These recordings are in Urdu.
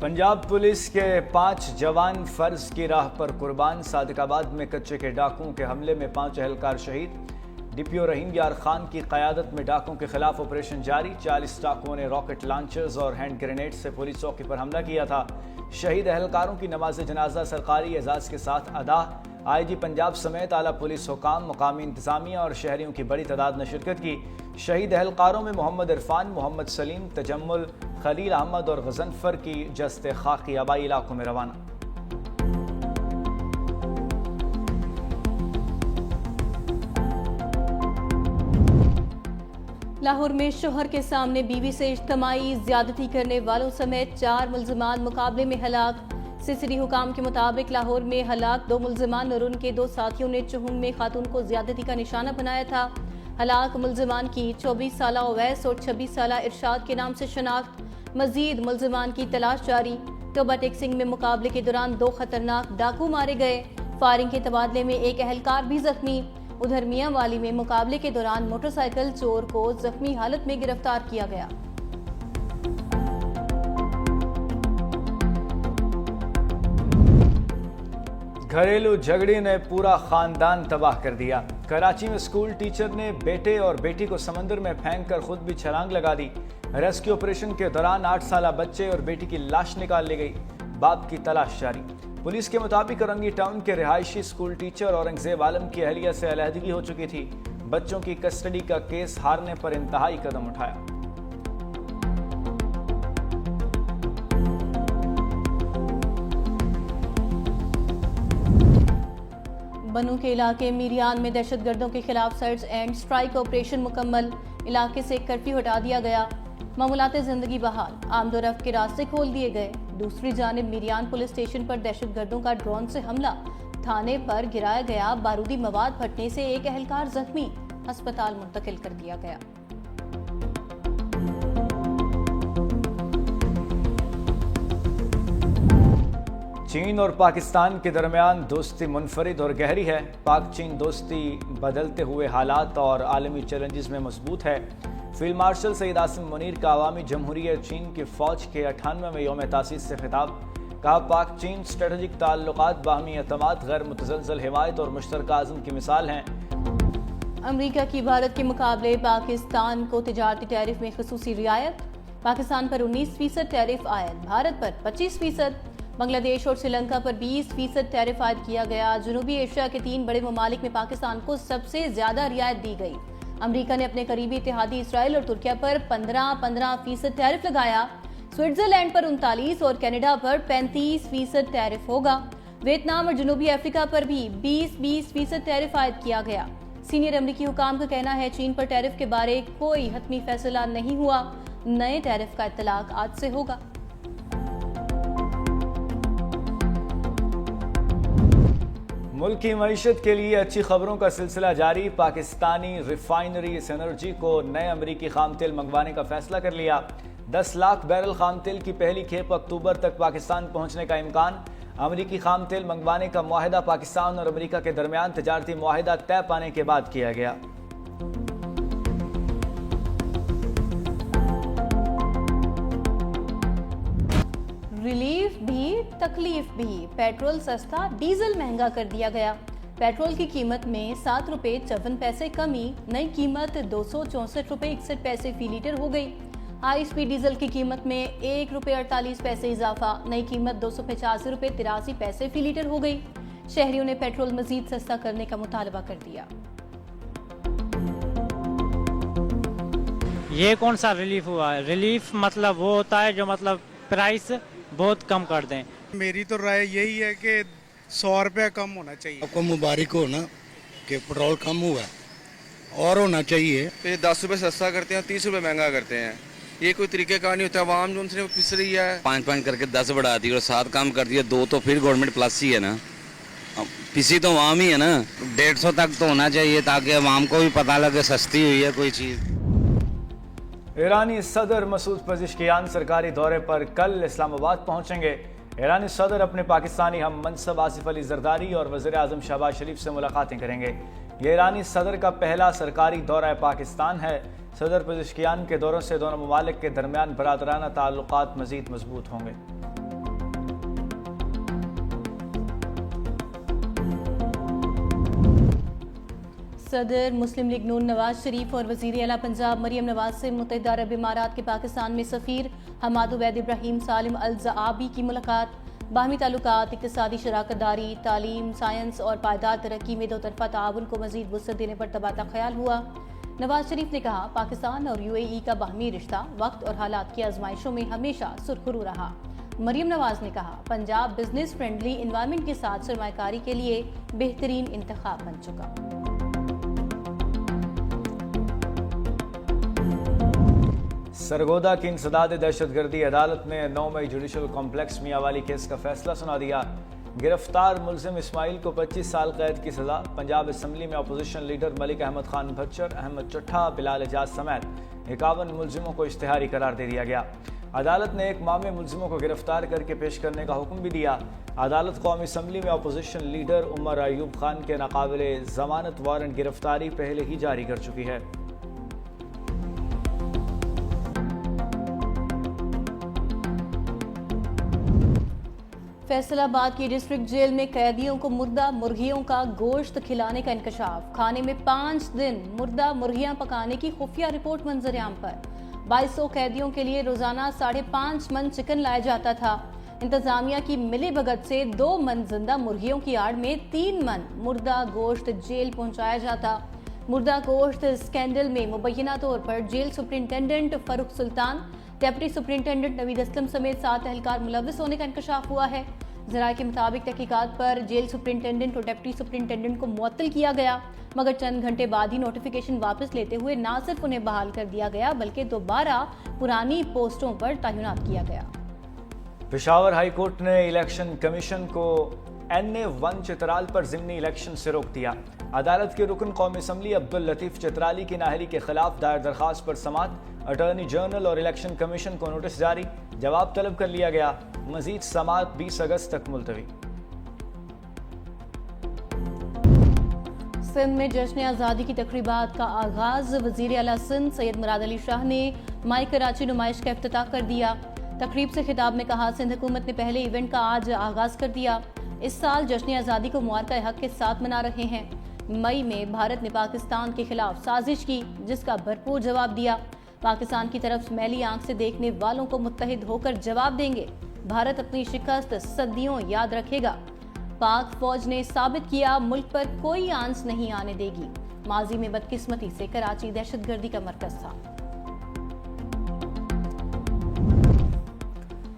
پنجاب پولیس کے 5 جوان فرض کی راہ پر قربان۔ صادق آباد میں کچے کے ڈاکوؤں کے حملے میں 5 اہلکار شہید۔ ڈی پی او رحیم یار خان کی قیادت میں ڈاکوؤں کے خلاف آپریشن جاری۔ 40 ڈاکوؤں نے راکٹ لانچرز اور ہینڈ گرینیڈ سے پولیس چوکی پر حملہ کیا تھا۔ شہید اہلکاروں کی نماز جنازہ سرکاری اعزاز کے ساتھ ادا۔ آئی جی پنجاب سمیت اعلیٰ پولیس حکام، مقامی انتظامیہ اور شہریوں کی بڑی تعداد نے شرکت کی۔ شہید اہلکاروں میں محمد عرفان، محمد سلیم، تجمل، خلیل احمد اور غضنفر کی جسد خاکی آبائی علاقوں میں روانہ۔ لاہور میں شوہر کے سامنے بیوی سے اجتماعی زیادتی کرنے والوں سمیت 4 ملزمان مقابلے میں ہلاک۔ سیسری حکام کے مطابق لاہور میں ہلاک 2 ملزمان اور ان کے 2 ساتھیوں نے چہنگ میں خاتون کو زیادتی کا نشانہ بنایا تھا۔ ہلاک ملزمان کی 24 سالہ اویس اور 26 سالہ ارشاد کے نام سے شناخت۔ مزید ملزمان کی تلاش جاری۔ ٹوبہ ٹیکسنگ میں مقابلے کے دوران 2 خطرناک ڈاکو مارے گئے۔ فائرنگ کے تبادلے میں 1 اہلکار بھی زخمی۔ ادھر میاں والی میں مقابلے کے دوران موٹر سائیکل چور کو زخمی حالت میں گرفتار کیا گیا۔ گھریلو جھگڑے نے پورا خاندان تباہ کر دیا۔ کراچی میں اسکول ٹیچر نے بیٹے اور بیٹی کو سمندر میں پھینک کر خود بھی چھلانگ لگا دی۔ ریسکیو آپریشن کے دوران 8 سالہ بچے اور بیٹی کی لاش نکال لی گئی۔ باپ کی تلاش جاری۔ پولیس کے مطابق رنگی ٹاؤن کے رہائشی اسکول ٹیچر اورنگزیب عالم کی اہلیہ سے علیحدگی ہو چکی تھی۔ بچوں کی کسٹڈی کا کیس ہارنے پر انتہائی قدم اٹھایا۔ بنوں کے علاقے میریان میں دہشت گردوں کے خلاف سرچ اینڈ سٹرائک آپریشن مکمل۔ علاقے سے کرفیو ہٹا دیا گیا۔ معمولات زندگی بحال۔ آمد و رفت کے راستے کھول دیے گئے۔ دوسری جانب میریان پولیس اسٹیشن پر دہشت گردوں کا ڈرون سے حملہ۔ تھانے پر گرایا گیا بارودی مواد پھٹنے سے 1 اہلکار زخمی۔ ہسپتال منتقل کر دیا گیا۔ چین اور پاکستان کے درمیان دوستی منفرد اور گہری ہے۔ پاک چین دوستی بدلتے ہوئے حالات اور عالمی چیلنجز میں مضبوط ہے۔ فیلڈ مارشل سید عاصم منیر کا عوامی جمہوریہ چین کی فوج کے 98ویں یوم تاسیس سے خطاب۔ کہا پاک چین اسٹریٹجک تعلقات باہمی اعتماد، غیر متزلزل حمایت اور مشترکہ عزم کی مثال ہیں۔ امریکہ کی بھارت کے مقابلے پاکستان کو تجارتی ٹیرف میں خصوصی رعایت۔ پاکستان پر 19% ٹیرف عائد، بھارت پر 25%۔ بنگلہ دیش اور سری لنکا پر 20% ٹیرف عائد کیا گیا۔ جنوبی ایشیا کے 3 بڑے ممالک میں پاکستان کو سب سے زیادہ رعایت دی گئی۔ امریکہ نے اپنے قریبی اتحادی اسرائیل اور ترکیہ پر 15% ٹیرف لگایا۔ سوئٹزرلینڈ پر 39 اور کینیڈا پر 35% ٹیرف ہوگا۔ ویتنام اور جنوبی افریقہ پر بھی 20% ٹیرف عائد کیا گیا۔ سینئر امریکی حکام کا کہنا ہے چین پر ٹیرف کے بارے کوئی حتمی فیصلہ نہیں ہوا۔ نئے ٹیرف کا اطلاق آج سے ہوگا۔ ملک کی معیشت کے لیے اچھی خبروں کا سلسلہ جاری۔ پاکستانی ریفائنری سینرجی کو نئے امریکی خام تیل منگوانے کا فیصلہ کر لیا۔ 10 لاکھ بیرل خام تیل کی پہلی کھیپ اکتوبر تک پاکستان پہنچنے کا امکان۔ امریکی خام تیل منگوانے کا معاہدہ پاکستان اور امریکہ کے درمیان تجارتی معاہدہ طے پانے کے بعد کیا گیا۔ ریلیف بھی تکلیف بھی، پیٹرول سستا، ڈیزل مہنگا کر دیا گیا۔ پیٹرول کی قیمت میں 7 روپے 54 پیسے کمی، نئی قیمت 264 روپے 61 پیسے فی لیٹر ہو گئی۔ ہائی سپیڈ ڈیزل کی قیمت میں 1 روپے 48 پیسے اضافہ، نئی قیمت 285 روپے 83 پیسے فی لیٹر ہو گئی۔ شہریوں نے پیٹرول مزید سستا کرنے کا مطالبہ کر دیا۔ یہ کون سا ریلیف ہوا ہے؟ ریلیف مطلب وہ ہوتا ہے جو مطلب پرائس بہت کم کر دیں۔ میری تو رائے یہی ہے کہ 100 روپے کم ہونا چاہیے۔ آپ کو مبارک ہو نا کہ پیٹرول کم ہوا ہے اور ہونا چاہیے۔ 10 روپے سستا کرتے ہیں، 30 روپے مہنگا کرتے ہیں۔ یہ کوئی طریقہ کار نہیں ہوتا۔ عوام جو ان سے پس رہی ہے۔ 5 کر کے 10 بڑھا دی اور 7 کم کر دیا، 2 تو پھر گورنمنٹ پلس ہی ہے نا، پسی تو عوام ہی ہے نا۔ 150 تک تو ہونا چاہیے تاکہ عوام کو بھی پتہ لگے سستی ہوئی ہے کوئی چیز۔ ایرانی صدر مسعود پزشکیان سرکاری دورے پر کل اسلام آباد پہنچیں گے۔ ایرانی صدر اپنے پاکستانی ہم منصب آصف علی زرداری اور وزیر اعظم شہباز شریف سے ملاقاتیں کریں گے۔ یہ ایرانی صدر کا پہلا سرکاری دورہ پاکستان ہے۔ صدر پزشکیان کے دوروں سے دونوں ممالک کے درمیان برادرانہ تعلقات مزید مضبوط ہوں گے۔ صدر مسلم لیگ نون نواز شریف اور وزیر اعلیٰ پنجاب مریم نواز سے متحدہ عرب امارات کے پاکستان میں سفیر حماد عبید ابراہیم سالم الزعابی کی ملاقات۔ باہمی تعلقات، اقتصادی شراکت داری، تعلیم، سائنس اور پائیدار ترقی میں دو طرفہ تعاون کو مزید وسعت دینے پر تبادلہ خیال ہوا۔ نواز شریف نے کہا، پاکستان اور UAE کا باہمی رشتہ وقت اور حالات کی آزمائشوں میں ہمیشہ سرخرو رہا۔ مریم نواز نے کہا، پنجاب بزنس فرینڈلی انوائرمنٹ کے ساتھ سرمایہ کاری کے لیے بہترین انتخاب بن چکا۔ سرگودا کی انسداد دہشت گردی عدالت نے 9 مئی جوڈیشل کمپلیکس میاں والی کیس کا فیصلہ سنا دیا۔ گرفتار ملزم اسماعیل کو 25 سال قید کی سزا۔ پنجاب اسمبلی میں اپوزیشن لیڈر ملک احمد خان بھچر، احمد چٹھا، بلال اعجاز سمیت 51 ملزموں کو اشتہاری قرار دے دیا گیا۔ عدالت نے ایک ماہ میں ملزموں کو گرفتار کر کے پیش کرنے کا حکم بھی دیا۔ عدالت قومی اسمبلی میں اپوزیشن لیڈر عمر ایوب خان کے ناقابل ضمانت وارنٹ گرفتاری پہلے ہی جاری کر چکی ہے۔ فیصل آباد کی ڈسٹرکٹ جیل میں قیدیوں کو مردہ مرغیوں کا گوشت کھلانے کا انکشاف۔ کھانے میں 5 دن مردہ مرغیاں پکانے کی خفیہ رپورٹ منظر عام پر۔ 2200 قیدیوں کے لیے روزانہ 5.5 من چکن لایا جاتا تھا۔ انتظامیہ کی ملی بھگت سے 2 من زندہ مرغیوں کی آڑ میں 3 من مردہ گوشت جیل پہنچایا جاتا۔ مردہ گوشت اسکینڈل میں مبینہ طور پر جیل سپرنٹینڈنٹ فاروق سلطان، ڈپٹی سپرنٹینڈنٹ نوید اسلم سمیت 7 اہلکار ملوث ہونے کا انکشاف ہوا ہے۔ ذرائع کے مطابق تحقیقات پر جیل سپرنٹینڈنٹ اور ڈپٹی سپرنٹینڈنٹ کو معطل کیا گیا، مگر چند گھنٹے بعد ہی نوٹیفیکیشن واپس لیتے ہوئے نہ صرف انہیں بحال کر دیا گیا بلکہ دوبارہ پرانی پوسٹوں پر تعینات کیا گیا۔ پشاور ہائی کورٹ نے الیکشن کمیشن کو NA1 چترال پر ضمنی الیکشن سے روک دیا۔ عدالت کے رکن قومی اسمبلی عبداللطیف چترالی کی نااہلی کے خلاف دائر درخواست پر سماعت، اٹارنی جنرل اور الیکشن کمیشن کو نوٹس جاری، جواب طلب کر لیا گیا۔ مزید سماعت 20 اگست تک ملتوی۔ سندھ میں جشن آزادی کی تقریبات کا آغاز۔ وزیر اعلیٰ سندھ سید مراد علی شاہ نے مائی کراچی نمائش کا افتتاح کر دیا۔ تقریب سے خطاب میں کہا، سندھ حکومت نے پہلے ایونٹ کا آج آغاز کر دیا۔ اس سال جشن آزادی کو معرکہ حق کے ساتھ منا رہے ہیں۔ مئی میں بھارت نے پاکستان کے خلاف سازش کی، جس کا بھرپور جواب دیا۔ پاکستان کی طرف میلی آنکھ سے دیکھنے والوں کو متحد ہو کر جواب دیں گے۔ بھارت اپنی شکست صدیوں یاد رکھے گا۔ پاک فوج نے ثابت کیا، ملک پر کوئی آنچ نہیں آنے دے گی۔ ماضی میں بدقسمتی سے کراچی دہشت گردی کا مرکز تھا۔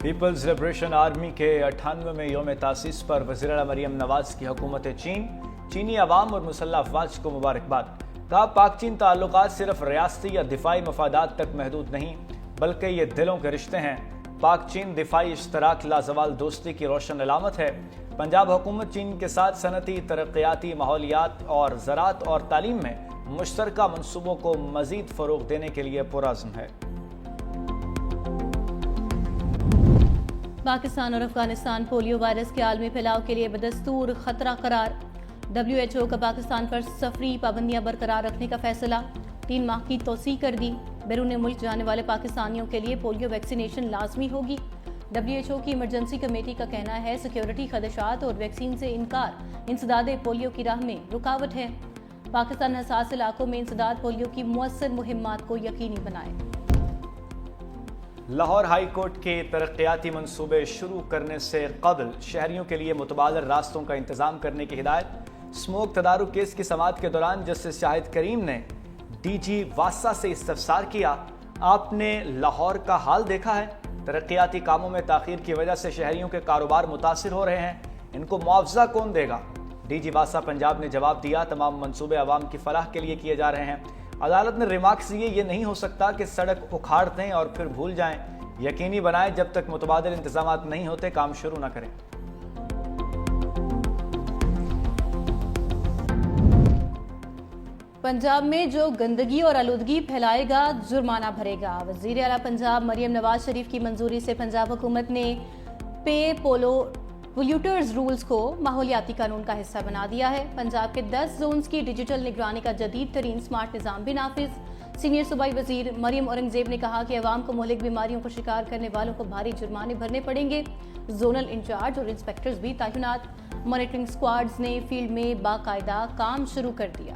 پیپلز لبریشن آرمی کے 98ویں یوم تاسیس پر وزیر اعلیٰ مریم نواز کی حکومت چین، چینی عوام اور مسلح افواج کو مبارکباد۔ کہا، پاک چین تعلقات صرف ریاستی یا دفاعی مفادات تک محدود نہیں بلکہ یہ دلوں کے رشتے ہیں۔ پاک چین دفاعی اشتراک لازوال دوستی کی روشن علامت ہے۔ پنجاب حکومت چین کے ساتھ صنعتی، ترقیاتی، ماحولیات اور زراعت اور تعلیم میں مشترکہ منصوبوں کو مزید فروغ دینے کے لیے پرعزم ہے۔ پاکستان اور افغانستان پولیو وائرس کے عالمی پھیلاؤ کے لیے بدستور خطرہ قرار۔ WHO کا پاکستان پر سفری پابندیاں برقرار رکھنے کا فیصلہ، 3 ماہ کی توسیع کر دی۔ بیرون ملک جانے والے پاکستانیوں کے لیے پولیو ویکسینیشن لازمی ہوگی۔ WHO کی ایمرجنسی کمیٹی کا کہنا ہے، سیکیورٹی خدشات اور ویکسین سے انکار انسداد پولیو کی راہ میں رکاوٹ ہے۔ پاکستان حساس علاقوں میں انسداد پولیو کی مؤثر مہمات کو یقینی بنائے۔ لاہور ہائی کورٹ کے ترقیاتی منصوبے شروع کرنے سے قبل شہریوں کے لیے متبادل راستوں کا انتظام کرنے کی ہدایت۔ اسموک تدارک کیس کی سماعت کے دوران جسٹس شاہد کریم نے DG واسا سے استفسار کیا، آپ نے لاہور کا حال دیکھا ہے؟ ترقیاتی کاموں میں تاخیر کی وجہ سے شہریوں کے کاروبار متاثر ہو رہے ہیں، ان کو معاوضہ کون دے گا؟ DG واسا پنجاب نے جواب دیا، تمام منصوبے عوام کی فلاح کے لیے کیے جا رہے ہیں۔ عدالت نے ریمارکس دیے، یہ نہیں ہو سکتا کہ سڑک اکھاڑ دیں اور پھر بھول جائیں، یقینی بنائیں جب تک متبادل انتظامات نہیں ہوتے کام شروع نہ کریں۔ پنجاب میں جو گندگی اور آلودگی پھیلائے گا جرمانہ بھرے گا۔ وزیر اعلیٰ پنجاب مریم نواز شریف کی منظوری سے پنجاب حکومت نے پے پولیوٹرز رولز کو ماحولیاتی قانون کا حصہ بنا دیا ہے۔ پنجاب کے 10 زونز کی ڈیجیٹل نگرانی کا جدید ترین سمارٹ نظام بھی نافذ۔ سینئر صوبائی وزیر مریم اورنگزیب نے کہا کہ عوام کو مہلک بیماریوں کو شکار کرنے والوں کو بھاری جرمانے بھرنے پڑیں گے۔ زونل انچارج اور انسپیکٹرز بھی تعینات۔ مانیٹرنگ سکواڈز نے فیلڈ میں باقاعدہ کام شروع کر دیا۔